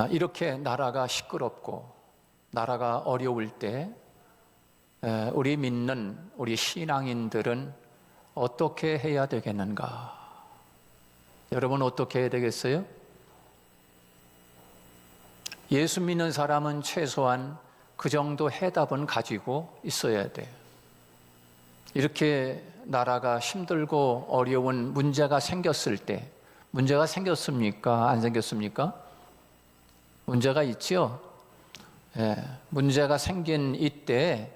이렇게 나라가 시끄럽고 나라가 어려울 때 우리 믿는 우리 신앙인들은 어떻게 해야 되겠는가? 여러분 어떻게 해야 되겠어요? 예수 믿는 사람은 최소한 그 정도 해답은 가지고 있어야 돼요. 이렇게 나라가 힘들고 어려운 문제가 생겼을 때, 문제가 생겼습니까? 안 생겼습니까? 문제가 있죠? 문제가 생긴 이때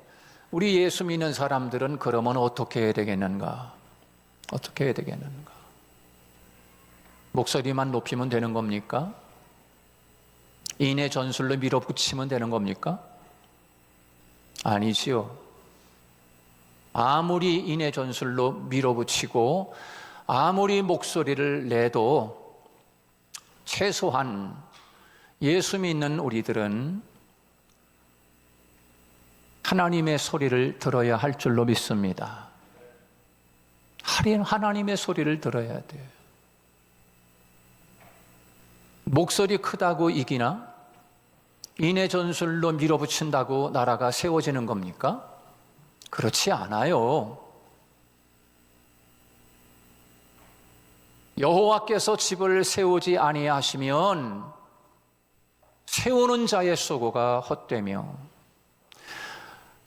우리 예수 믿는 사람들은 그러면 어떻게 해야 되겠는가? 어떻게 해야 되겠는가? 목소리만 높이면 되는 겁니까? 인의 전술로 밀어붙이면 되는 겁니까? 아니지요. 아무리 인의 전술로 밀어붙이고 아무리 목소리를 내도 최소한 예수 믿는 우리들은 하나님의 소리를 들어야 할 줄로 믿습니다. 하나님의 소리를 들어야 돼요. 목소리 크다고 이기나? 인의 전술로 밀어붙인다고 나라가 세워지는 겁니까? 그렇지 않아요. 여호와께서 집을 세우지 아니하시면 세우는 자의 수고가 헛되며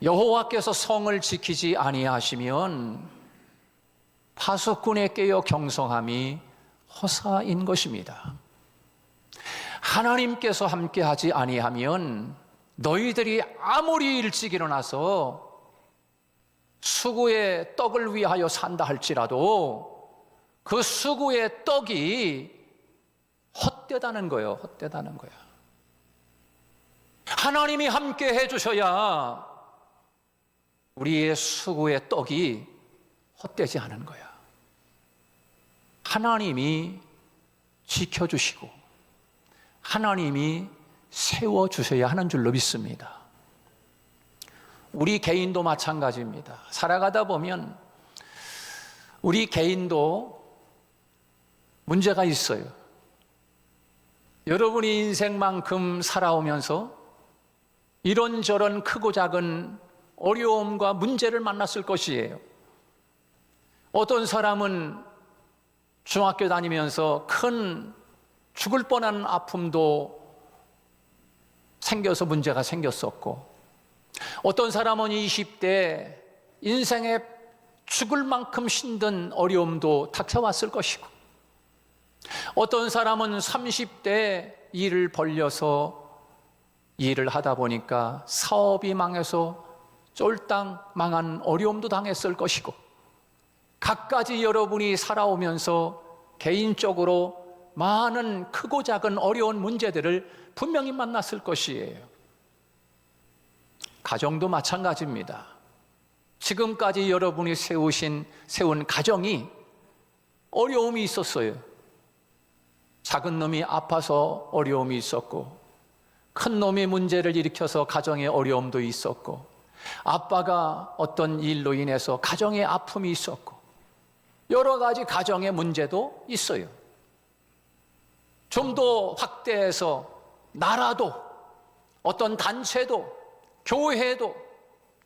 여호와께서 성을 지키지 아니하시면 파수꾼에 깨어 경성함이 허사인 것입니다. 하나님께서 함께하지 아니하면 너희들이 아무리 일찍 일어나서 수구의 떡을 위하여 산다 할지라도 그 수구의 떡이 헛되다는 거예요. 헛되다는 거야. 하나님이 함께 해주셔야 우리의 수구의 떡이 헛되지 않은 거야. 하나님이 지켜주시고 하나님이 세워주셔야 하는 줄로 믿습니다. 우리 개인도 마찬가지입니다. 살아가다 보면 우리 개인도 문제가 있어요. 여러분이 인생만큼 살아오면서 이런저런 크고 작은 어려움과 문제를 만났을 것이에요. 어떤 사람은 중학교 다니면서 큰 죽을 뻔한 아픔도 생겨서 문제가 생겼었고, 어떤 사람은 20대 인생에 죽을 만큼 힘든 어려움도 닥쳐왔을 것이고, 어떤 사람은 30대 일을 벌려서 일을 하다 보니까 사업이 망해서 쫄딱 망한 어려움도 당했을 것이고, 각가지 여러분이 살아오면서 개인적으로 많은 크고 작은 어려운 문제들을 분명히 만났을 것이에요. 가정도 마찬가지입니다. 지금까지 여러분이 세운 가정이 어려움이 있었어요. 작은 놈이 아파서 어려움이 있었고, 큰 놈이 문제를 일으켜서 가정에 어려움도 있었고, 아빠가 어떤 일로 인해서 가정에 아픔이 있었고, 여러 가지 가정의 문제도 있어요. 좀 더 확대해서 나라도, 어떤 단체도, 교회도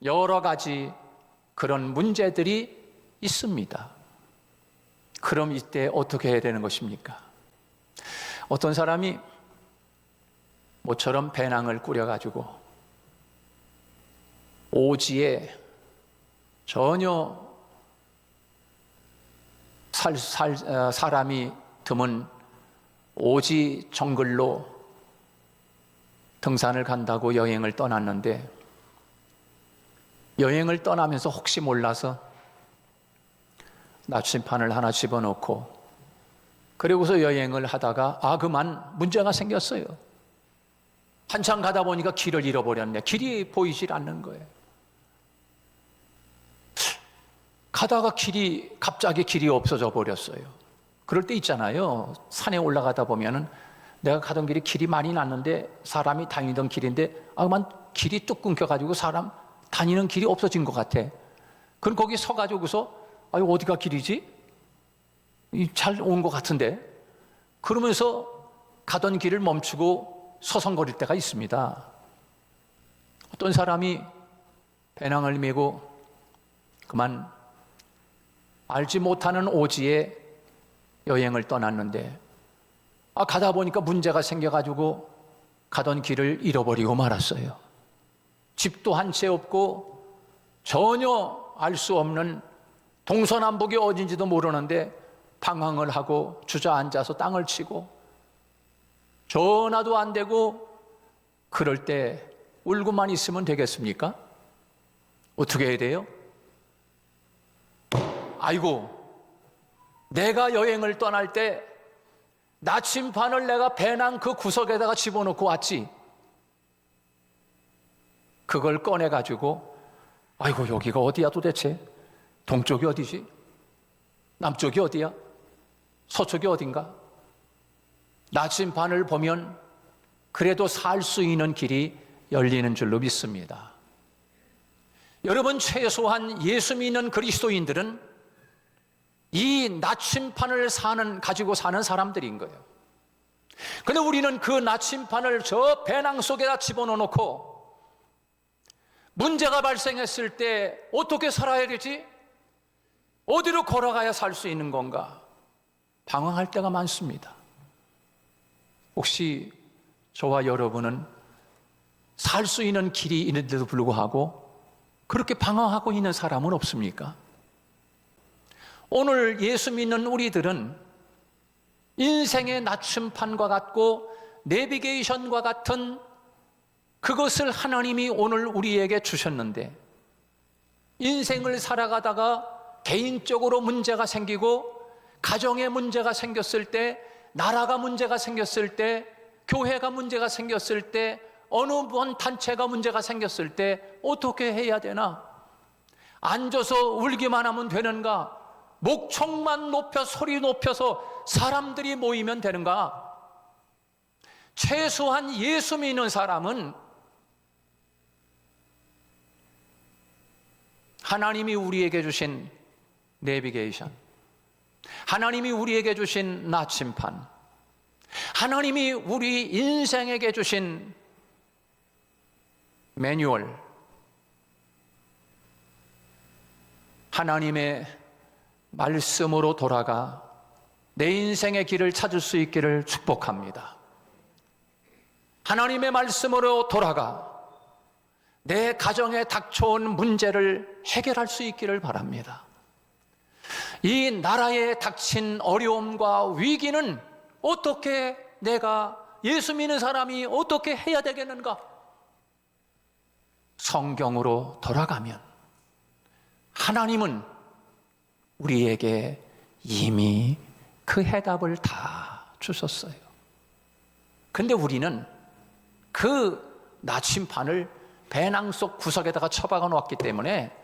여러 가지 그런 문제들이 있습니다. 그럼 이때 어떻게 해야 되는 것입니까? 어떤 사람이 모처럼 배낭을 꾸려가지고 오지에 전혀 사람이 드문 오지 정글로 등산을 간다고 여행을 떠났는데, 여행을 떠나면서 혹시 몰라서 나침판을 하나 집어넣고 그리고서 여행을 하다가 그만 문제가 생겼어요. 한참 가다 보니까 길을 잃어버렸네. 길이 보이질 않는 거예요. 가다가 갑자기 길이 없어져 버렸어요. 그럴 때 있잖아요. 산에 올라가다 보면은 내가 가던 길이 많이 났는데 사람이 다니던 길인데 그만 길이 뚝 끊겨가지고 사람 다니는 길이 없어진 것 같아. 그럼 거기 서가지고서 어디가 길이지? 잘 온 것 같은데? 그러면서 가던 길을 멈추고 서성거릴 때가 있습니다. 어떤 사람이 배낭을 메고 그만 알지 못하는 오지에 여행을 떠났는데 가다 보니까 문제가 생겨가지고 가던 길을 잃어버리고 말았어요. 집도 한 채 없고 전혀 알 수 없는 동서남북이 어딘지도 모르는데 방황을 하고 주저앉아서 땅을 치고 전화도 안 되고 그럴 때 울고만 있으면 되겠습니까? 어떻게 해야 돼요? 아이고, 내가 여행을 떠날 때 나침반을 내가 배낭 그 구석에다가 집어넣고 왔지. 그걸 꺼내가지고 아이고, 여기가 어디야 도대체? 동쪽이 어디지? 남쪽이 어디야? 서쪽이 어딘가? 나침반을 보면 그래도 살 수 있는 길이 열리는 줄로 믿습니다. 여러분, 최소한 예수 믿는 그리스도인들은 이 나침반을 가지고 사는 사람들인 거예요. 근데 우리는 그 나침반을 저 배낭 속에다 집어넣고 문제가 발생했을 때 어떻게 살아야 되지? 어디로 걸어가야 살 수 있는 건가? 방황할 때가 많습니다. 혹시 저와 여러분은 살 수 있는 길이 있는데도 불구하고 그렇게 방황하고 있는 사람은 없습니까? 오늘 예수 믿는 우리들은 인생의 나침판과 같고 내비게이션과 같은 그것을 하나님이 오늘 우리에게 주셨는데 인생을 살아가다가 개인적으로 문제가 생기고 가정에 문제가 생겼을 때, 나라가 문제가 생겼을 때, 교회가 문제가 생겼을 때, 어느 번 단체가 문제가 생겼을 때 어떻게 해야 되나? 앉아서 울기만 하면 되는가? 목청만 소리 높여서 사람들이 모이면 되는가? 최소한 예수 믿는 사람은 하나님이 우리에게 주신 내비게이션, 하나님이 우리에게 주신 나침판, 하나님이 우리 인생에게 주신 매뉴얼, 하나님의 말씀으로 돌아가 내 인생의 길을 찾을 수 있기를 축복합니다. 하나님의 말씀으로 돌아가 내 가정에 닥쳐온 문제를 해결할 수 있기를 바랍니다. 이 나라에 닥친 어려움과 위기는 어떻게 내가 예수 믿는 사람이 어떻게 해야 되겠는가? 성경으로 돌아가면 하나님은 우리에게 이미 그 해답을 다 주셨어요. 근데 우리는 그 나침판을 배낭 속 구석에다가 처박아 놓았기 때문에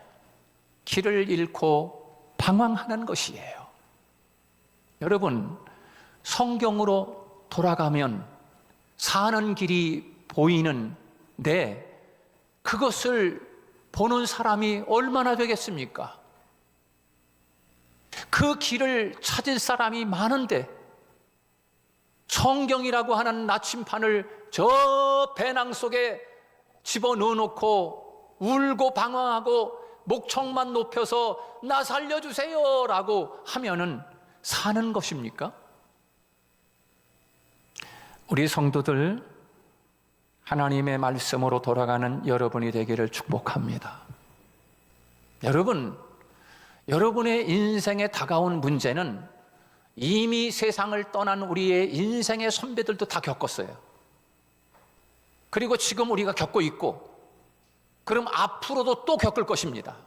길을 잃고 방황하는 것이에요. 여러분, 성경으로 돌아가면 사는 길이 보이는데 그것을 보는 사람이 얼마나 되겠습니까? 그 길을 찾을 사람이 많은데 성경이라고 하는 나침판을 저 배낭 속에 집어넣어놓고 울고 방황하고 목청만 높여서 나 살려주세요 라고 하면은 사는 것입니까? 우리 성도들, 하나님의 말씀으로 돌아가는 여러분이 되기를 축복합니다. 여러분, 여러분의 인생에 다가온 문제는 이미 세상을 떠난 우리의 인생의 선배들도 다 겪었어요. 그리고 지금 우리가 겪고 있고, 그럼 앞으로도 또 겪을 것입니다.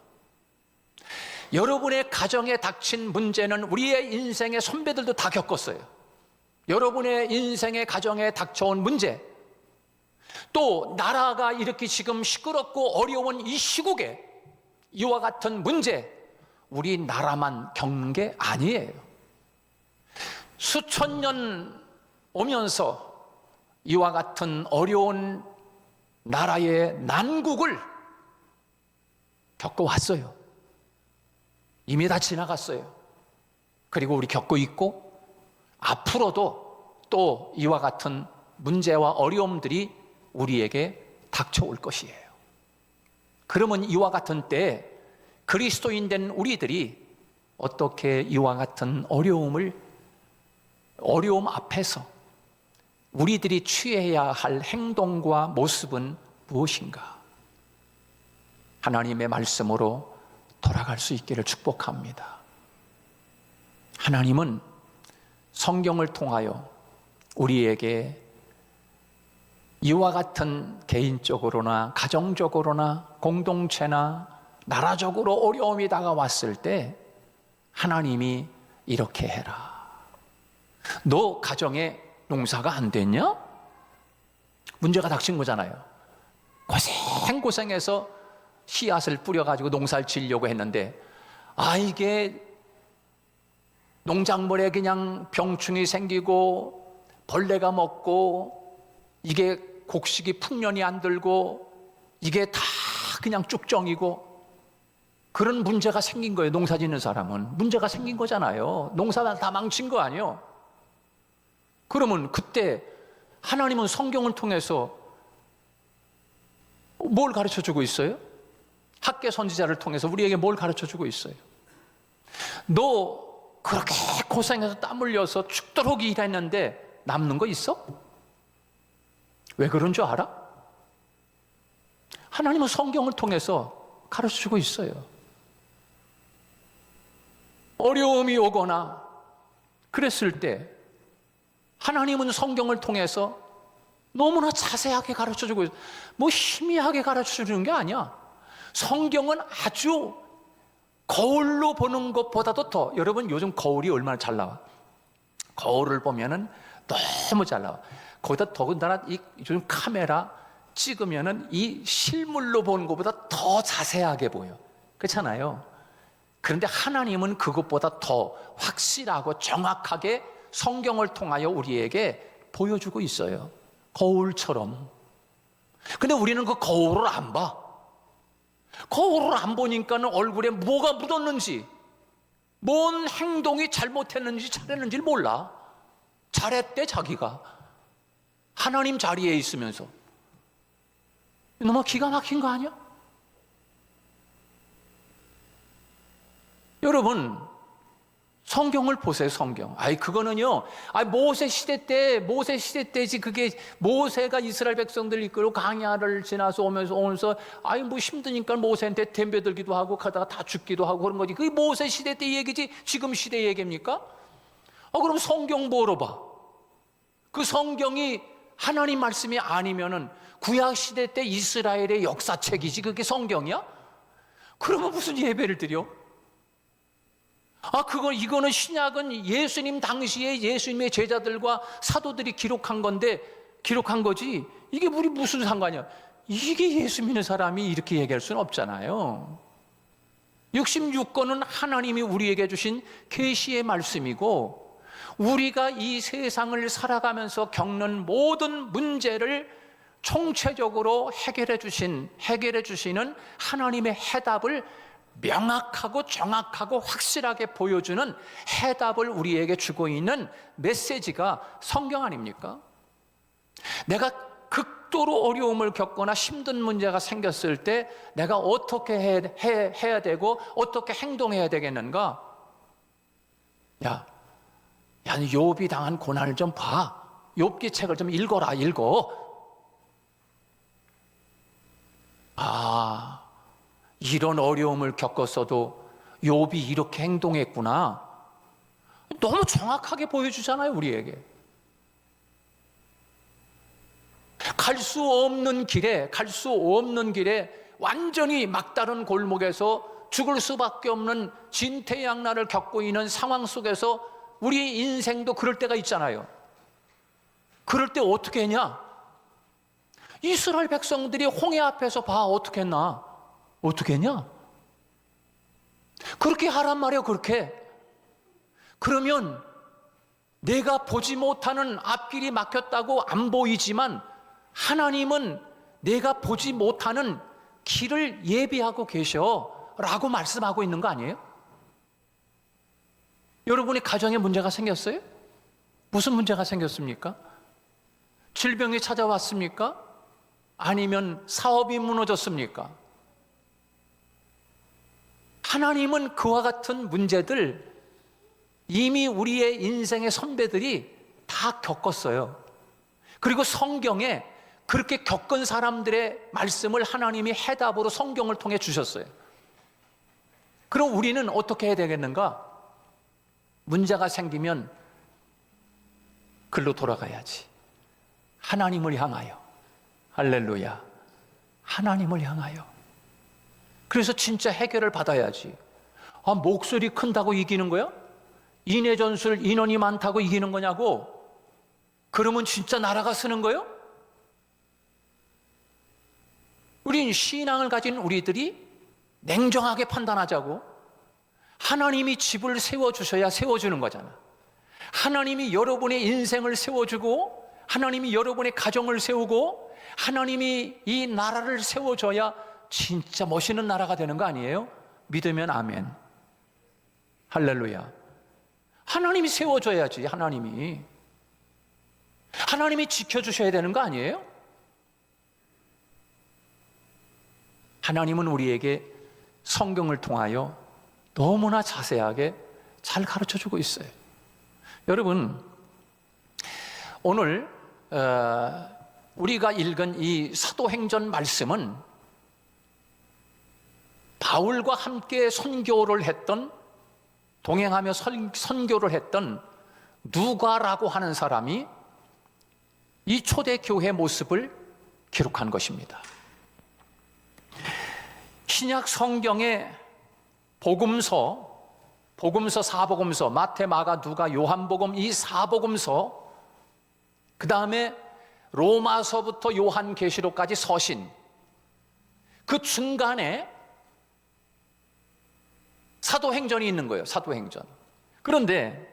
여러분의 가정에 닥친 문제는 우리의 인생의 선배들도 다 겪었어요. 여러분의 인생의 가정에 닥쳐온 문제, 또 나라가 이렇게 지금 시끄럽고 어려운 이 시국에 이와 같은 문제, 우리 나라만 겪는 게 아니에요. 수천 년 오면서 이와 같은 어려운 나라의 난국을 겪어왔어요. 이미 다 지나갔어요. 그리고 우리 겪고 있고 앞으로도 또 이와 같은 문제와 어려움들이 우리에게 닥쳐올 것이에요. 그러면 이와 같은 때에 그리스도인 된 우리들이 어떻게 이와 같은 어려움 앞에서 우리들이 취해야 할 행동과 모습은 무엇인가? 하나님의 말씀으로 돌아갈 수 있기를 축복합니다. 하나님은 성경을 통하여 우리에게 이와 같은 개인적으로나 가정적으로나 공동체나 나라적으로 어려움이 다가왔을 때 하나님이 이렇게 해라. 너 가정에 농사가 안 됐냐? 문제가 닥친 거잖아요. 고생해서 씨앗을 뿌려가지고 농사를 지으려고 했는데 이게 농작물에 그냥 병충이 생기고 벌레가 먹고 이게 곡식이 풍년이 안 들고 이게 다 그냥 쭉정이고 그런 문제가 생긴 거예요. 농사 짓는 사람은 문제가 생긴 거잖아요. 농사가 다 망친 거 아니에요. 그러면 그때 하나님은 성경을 통해서 뭘 가르쳐주고 있어요? 학계 선지자를 통해서 우리에게 뭘 가르쳐주고 있어요? 너 그렇게 고생해서 땀 흘려서 죽도록 일했는데 남는 거 있어? 왜 그런 줄 알아? 하나님은 성경을 통해서 가르쳐주고 있어요. 어려움이 오거나 그랬을 때 하나님은 성경을 통해서 너무나 자세하게 가르쳐주고 있어요. 뭐 희미하게 가르쳐주는 게 아니야. 성경은 아주 거울로 보는 것보다도 더, 여러분 요즘 거울이 얼마나 잘 나와? 거울을 보면은 너무 잘 나와. 거기다 더군다나 요즘 카메라 찍으면은 이 실물로 보는 것보다 더 자세하게 보여. 그렇잖아요. 그런데 하나님은 그것보다 더 확실하고 정확하게 성경을 통하여 우리에게 보여주고 있어요. 거울처럼. 근데 우리는 그 거울을 안 봐. 거울을 안 보니까는 얼굴에 뭐가 묻었는지, 뭔 행동이 잘못했는지 잘했는지를 몰라. 잘했대 자기가. 하나님 자리에 있으면서. 너무 기가 막힌 거 아니야? 여러분 성경을 보세요. 성경. 그거는요. 모세 시대 때지. 그게 모세가 이스라엘 백성들 이끌고 강야를 지나서 오면서 뭐 힘드니까 모세한테 덤벼들기도 하고 가다가 다 죽기도 하고 그런 거지. 그게 모세 시대 때 얘기지 지금 시대 얘기입니까? 그럼 성경 보러 봐. 그 성경이 하나님 말씀이 아니면은 구약 시대 때 이스라엘의 역사책이지. 그게 성경이야? 그러면 무슨 예배를 드려? 이거는 신약은 예수님 당시에 예수님의 제자들과 사도들이 기록한 거지. 이게 우리 무슨 상관이야? 이게 예수 믿는 사람이 이렇게 얘기할 수는 없잖아요. 66권은 하나님이 우리에게 주신 계시의 말씀이고, 우리가 이 세상을 살아가면서 겪는 모든 문제를 총체적으로 해결해 주시는 하나님의 해답을 명확하고 정확하고 확실하게 보여주는 해답을 우리에게 주고 있는 메시지가 성경 아닙니까? 내가 극도로 어려움을 겪거나 힘든 문제가 생겼을 때 내가 어떻게 해야 되고 어떻게 행동해야 되겠는가? 야, 욥이 당한 고난을 좀 봐. 욥기 책을 좀 읽어라. 이런 어려움을 겪었어도 욥이 이렇게 행동했구나. 너무 정확하게 보여주잖아요, 우리에게. 갈 수 없는 길에 완전히 막다른 골목에서 죽을 수밖에 없는 진퇴양난을 겪고 있는 상황 속에서 우리 인생도 그럴 때가 있잖아요. 그럴 때 어떻게 했냐? 이스라엘 백성들이 홍해 앞에서 어떻게 했나? 어떻게 했냐? 그렇게 하란 말이에요. 그렇게. 그러면 내가 보지 못하는 앞길이 막혔다고 안 보이지만 하나님은 내가 보지 못하는 길을 예비하고 계셔 라고 말씀하고 있는 거 아니에요? 여러분이 가정에 문제가 생겼어요? 무슨 문제가 생겼습니까? 질병이 찾아왔습니까? 아니면 사업이 무너졌습니까? 하나님은 그와 같은 문제들 이미 우리의 인생의 선배들이 다 겪었어요. 그리고 성경에 그렇게 겪은 사람들의 말씀을 하나님이 해답으로 성경을 통해 주셨어요. 그럼 우리는 어떻게 해야 되겠는가? 문제가 생기면 글로 돌아가야지. 하나님을 향하여. 할렐루야. 하나님을 향하여. 그래서 진짜 해결을 받아야지. 목소리 큰다고 이기는 거야? 인해 전술 인원이 많다고 이기는 거냐고? 그러면 진짜 나라가 쓰는 거예요? 우린 신앙을 가진 우리들이 냉정하게 판단하자고. 하나님이 집을 세워주셔야 세워주는 거잖아. 하나님이 여러분의 인생을 세워주고, 하나님이 여러분의 가정을 세우고, 하나님이 이 나라를 세워줘야 진짜 멋있는 나라가 되는 거 아니에요? 믿으면 아멘. 할렐루야. 하나님이 세워줘야지. 하나님이 지켜주셔야 되는 거 아니에요? 하나님은 우리에게 성경을 통하여 너무나 자세하게 잘 가르쳐주고 있어요. 여러분, 오늘 우리가 읽은 이 사도행전 말씀은 바울과 함께 선교를 했던, 동행하며 선교를 했던 누가라고 하는 사람이 이 초대교회 모습을 기록한 것입니다. 신약 성경의 복음서, 사복음서, 마태, 마가, 누가, 요한복음, 이 사복음서, 그 다음에 로마서부터 요한계시록까지 서신, 그 중간에 사도행전이 있는 거예요. 사도행전. 그런데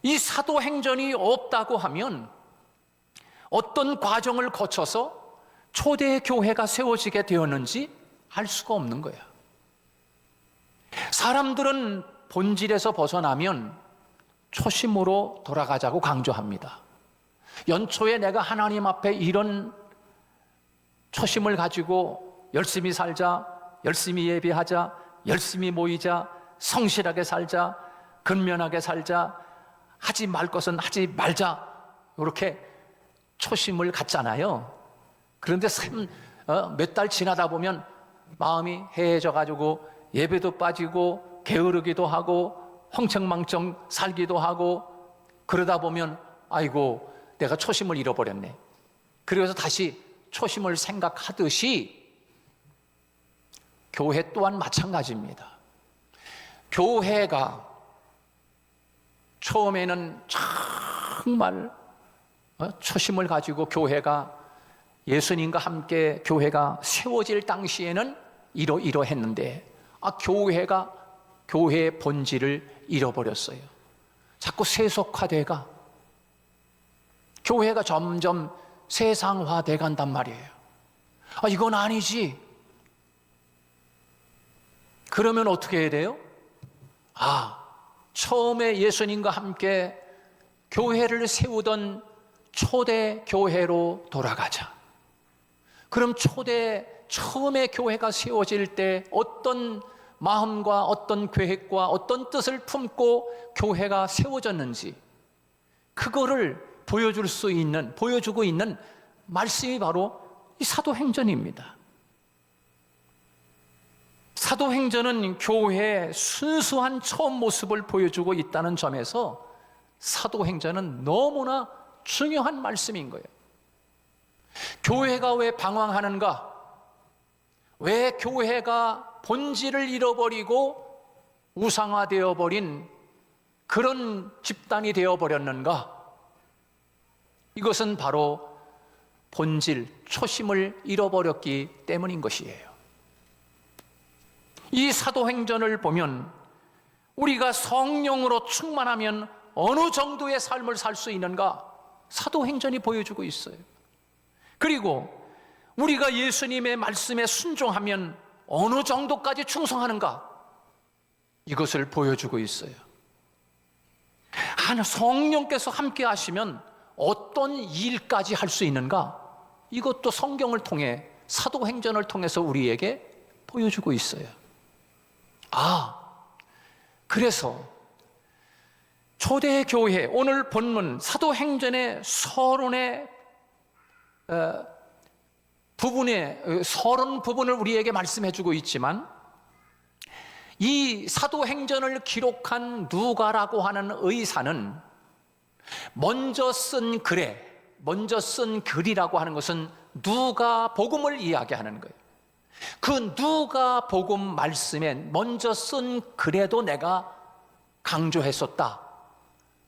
이 사도행전이 없다고 하면 어떤 과정을 거쳐서 초대교회가 세워지게 되었는지 알 수가 없는 거야. 사람들은 본질에서 벗어나면 초심으로 돌아가자고 강조합니다. 연초에 내가 하나님 앞에 이런 초심을 가지고 열심히 살자, 열심히 예배하자, 열심히 모이자, 성실하게 살자, 근면하게 살자, 하지 말 것은 하지 말자, 이렇게 초심을 갖잖아요. 그런데 몇 달 지나다 보면 마음이 해해져 가지고 예배도 빠지고 게으르기도 하고 흥청망청 살기도 하고, 그러다 보면 아이고 내가 초심을 잃어버렸네. 그래서 다시 초심을 생각하듯이 교회 또한 마찬가지입니다. 교회가 처음에는 정말 초심을 가지고 교회가 예수님과 함께 교회가 세워질 당시에는 이러했는데 교회가 교회의 본질을 잃어버렸어요. 자꾸 세속화돼가 교회가 점점 세상화돼 간단 말이에요. 이건 아니지. 그러면 어떻게 해야 돼요? 처음에 예수님과 함께 교회를 세우던 초대 교회로 돌아가자. 그럼 처음에 교회가 세워질 때 어떤 마음과 어떤 계획과 어떤 뜻을 품고 교회가 세워졌는지, 그거를 보여주고 있는 말씀이 바로 이 사도행전입니다. 사도행전은 교회의 순수한 처음 모습을 보여주고 있다는 점에서 사도행전은 너무나 중요한 말씀인 거예요. 교회가 왜 방황하는가? 왜 교회가 본질을 잃어버리고 우상화되어 버린 그런 집단이 되어버렸는가? 이것은 바로 본질, 초심을 잃어버렸기 때문인 것이에요. 이 사도행전을 보면 우리가 성령으로 충만하면 어느 정도의 삶을 살 수 있는가? 사도행전이 보여주고 있어요. 그리고 우리가 예수님의 말씀에 순종하면 어느 정도까지 충성하는가? 이것을 보여주고 있어요. 성령께서 함께 하시면 어떤 일까지 할 수 있는가? 이것도 성경을 통해, 사도행전을 통해서 우리에게 보여주고 있어요. 그래서 초대교회, 오늘 본문 사도행전의 서론의 서론 부분을 우리에게 말씀해주고 있지만, 이 사도행전을 기록한 누가라고 하는 의사는 먼저 쓴 글이라고 하는 것은 누가복음을 이야기하는 거예요. 그 누가복음 말씀에 먼저 쓴 글에도 내가 강조했었다.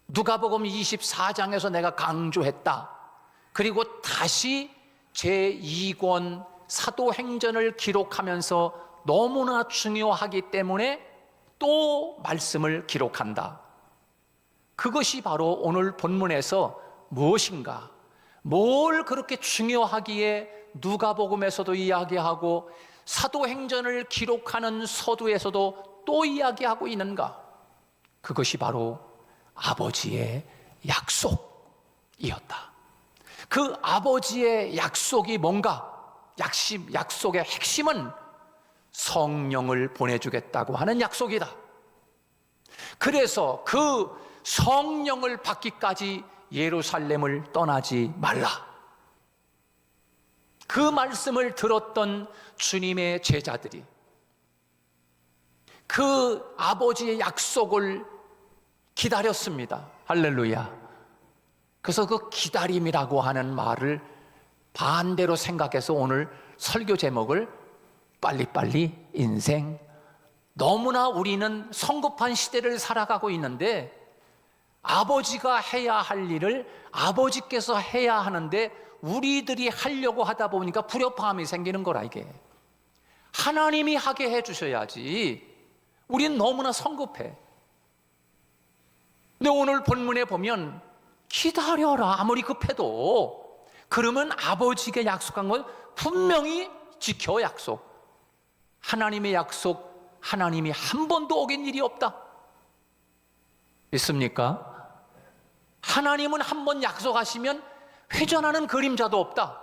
누가복음 24장에서 내가 강조했다. 그리고 다시 제2권 사도행전을 기록하면서 너무나 중요하기 때문에 또 말씀을 기록한다. 그것이 바로 오늘 본문에서 무엇인가? 뭘 그렇게 중요하기에 누가복음에서도 이야기하고 사도행전을 기록하는 서두에서도 또 이야기하고 있는가? 그것이 바로 아버지의 약속이었다. 그 아버지의 약속이 뭔가? 약속의 핵심은 성령을 보내주겠다고 하는 약속이다. 그래서 그 성령을 받기까지 예루살렘을 떠나지 말라. 그 말씀을 들었던 주님의 제자들이 그 아버지의 약속을 기다렸습니다. 할렐루야. 그래서 그 기다림이라고 하는 말을 반대로 생각해서 오늘 설교 제목을 빨리빨리 인생. 너무나 우리는 성급한 시대를 살아가고 있는데 아버지가 해야 할 일을 아버지께서 해야 하는데 우리들이 하려고 하다 보니까 불협화음이 생기는 거라. 이게 하나님이 하게 해주셔야지. 우린 너무나 성급해. 근데 오늘 본문에 보면 기다려라. 아무리 급해도. 그러면 아버지가 약속한 건 분명히 지켜. 약속. 하나님의 약속, 하나님이 한 번도 어긴 일이 없다. 있습니까? 하나님은 한 번 약속하시면 회전하는 그림자도 없다.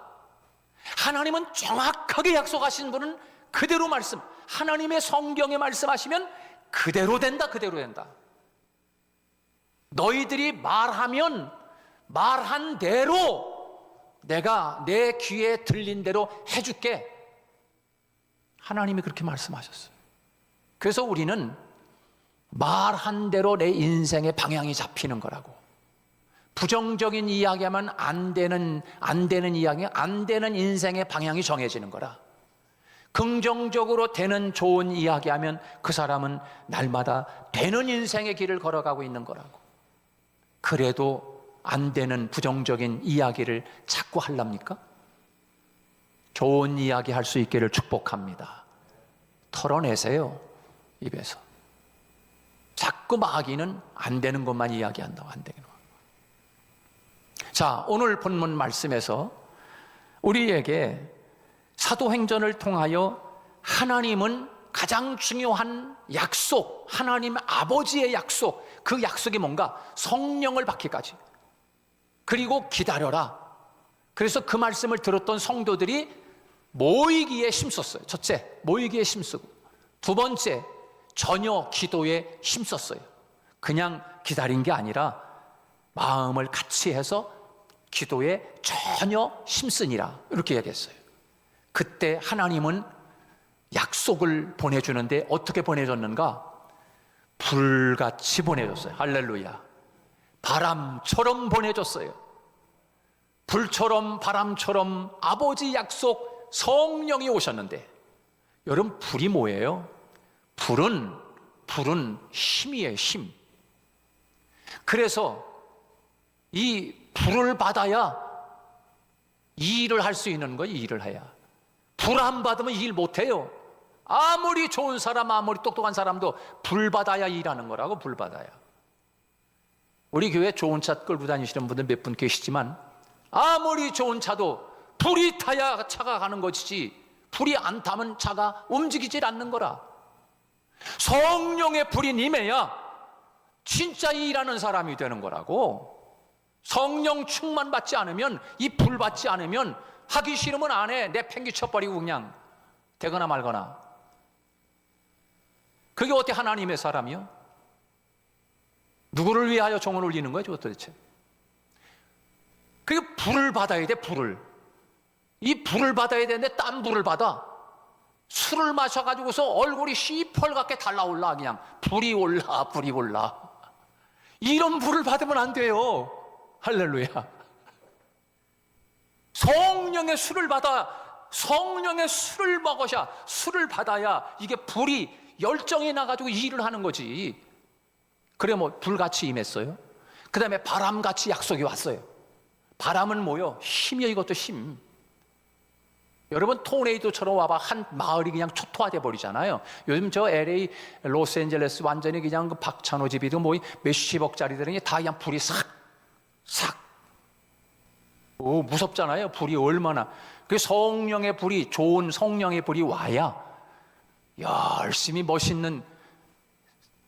하나님은 정확하게 약속하신 분은 그대로 말씀, 하나님의 성경에 말씀하시면 그대로 된다. 그대로 된다. 너희들이 말하면 말한 대로 내가 내 귀에 들린 대로 해줄게. 하나님이 그렇게 말씀하셨어요. 그래서 우리는 말한 대로 내 인생의 방향이 잡히는 거라고. 부정적인 이야기하면 안 되는 이야기, 안 되는 인생의 방향이 정해지는 거라. 긍정적으로 되는 좋은 이야기하면 그 사람은 날마다 되는 인생의 길을 걸어가고 있는 거라고. 그래도 안 되는 부정적인 이야기를 자꾸 하랍니까? 좋은 이야기 할 수 있기를 축복합니다. 털어내세요. 입에서. 자꾸 마귀는 안 되는 것만 이야기한다고. 안 되는 것. 자, 오늘 본문 말씀에서 우리에게 사도행전을 통하여 하나님은 가장 중요한 약속, 하나님 아버지의 약속, 그 약속이 뭔가? 성령을 받기까지. 그리고 기다려라. 그래서 그 말씀을 들었던 성도들이 모이기에 힘썼어요. 첫째, 모이기에 힘쓰고, 두 번째, 전혀 기도에 힘썼어요. 그냥 기다린 게 아니라 마음을 같이 해서 기도에 전혀 힘쓰니라. 이렇게 얘기했어요. 그때 하나님은 약속을 보내주는데 어떻게 보내줬는가? 불같이 보내줬어요. 할렐루야. 바람처럼 보내줬어요. 불처럼 바람처럼 아버지 약속 성령이 오셨는데, 여러분 불이 뭐예요? 불은 힘이에요. 힘. 그래서 이 불을 받아야 이 일을 할 수 있는 거예요. 이 일을 해야. 불 안 받으면 일 못해요. 아무리 좋은 사람, 아무리 똑똑한 사람도 불 받아야 일하는 거라고. 불 받아야. 우리 교회 좋은 차 끌고 다니시는 분들 몇 분 계시지만 아무리 좋은 차도 불이 타야 차가 가는 것이지 불이 안 타면 차가 움직이질 않는 거라. 성령의 불이 임해야 진짜 일하는 사람이 되는 거라고. 성령 충만 받지 않으면, 이 불 받지 않으면 하기 싫으면 안 해. 내 팽개쳐버리고 그냥 되거나 말거나. 그게 어떻게 하나님의 사람이요? 누구를 위하여 종을 울리는 거죠 도대체? 그게 불을 받아야 돼. 불을. 이 불을 받아야 되는데 딴 불을 받아. 술을 마셔가지고서 얼굴이 시펄겋게 달라올라. 그냥 불이 올라, 불이 올라. 이런 불을 받으면 안 돼요. 할렐루야. 성령의 술을 받아, 성령의 술을 먹어야, 술을 받아야 이게 불이 열정이 나가지고 일을 하는 거지. 그래 뭐 불같이 임했어요. 그 다음에 바람같이 약속이 왔어요. 바람은 뭐요? 힘이요. 이것도 힘. 여러분 토네이도처럼 와봐 한 마을이 그냥 초토화돼 버리잖아요. 요즘 저 LA 로스앤젤레스 완전히 그냥 그 박찬호 집이도 뭐 몇십억짜리들이 다 그냥 불이 싹 오, 무섭잖아요. 불이 얼마나. 그 성령의 불이, 좋은 성령의 불이 와야 열심히 멋있는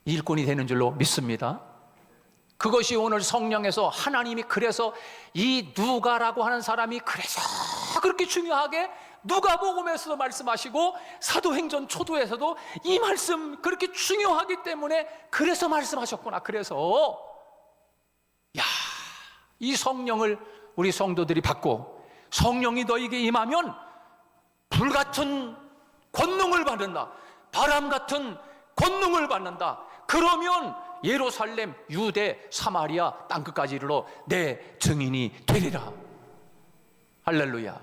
일꾼이 되는 줄로 믿습니다. 그것이 오늘 성령에서 하나님이 그래서 이 누가라고 하는 사람이 그래서 그렇게 중요하게 누가복음에서도 말씀하시고 사도행전 초도에서도 이 말씀 그렇게 중요하기 때문에 그래서 말씀하셨구나. 그래서 이 성령을 우리 성도들이 받고 성령이 너에게 임하면 불같은 권능을 받는다. 바람 같은 권능을 받는다. 그러면 예루살렘, 유대, 사마리아 땅끝까지 이르러 내 증인이 되리라. 할렐루야.